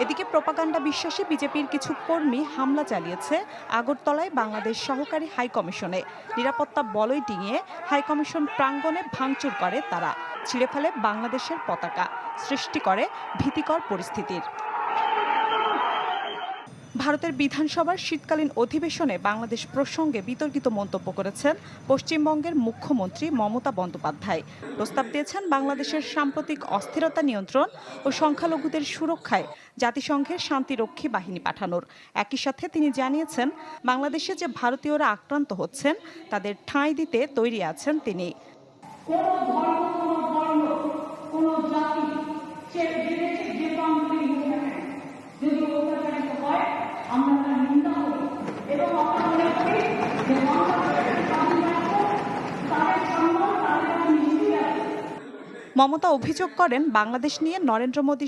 এদিকে প্রোপাগান্ডা বিশ্বাসী বিজেপির কিছু কর্মী হামলা চালিয়েছে আগরতলায় বাংলাদেশ সহকারী হাইকমিশনে। নিরাপত্তা বলয় ডিঙিয়ে হাইকমিশন প্রাঙ্গণে ভাঙচুর করে তারা, ছিঁড়ে ফেলে বাংলাদেশের পতাকা, সৃষ্টি করে ভীতিকর পরিস্থিতির। ভারতের বিধানসভার শীতকালীন অধিবেশনে বাংলাদেশ প্রসঙ্গে বিতর্কিত মন্তব্য করেছেন পশ্চিমবঙ্গের মুখ্যমন্ত্রী মমতা বন্দ্যোপাধ্যায়। প্রস্তাব দিয়েছেন বাংলাদেশের সাম্প্রতিক অস্থিরতা নিয়ন্ত্রণ ও সংখ্যালঘুদের সুরক্ষায় জাতিসংঘের শান্তিরক্ষী বাহিনী পাঠানোর। একই সাথে তিনি জানিয়েছেন, বাংলাদেশে যে ভারতীয়রা আক্রান্ত হচ্ছেন তাদের ঠাঁই দিতে তৈরি আছেন তিনি। মমতা অভিযোগ করেন, বাংলাদেশ নিয়ে নরেন্দ্র মোদী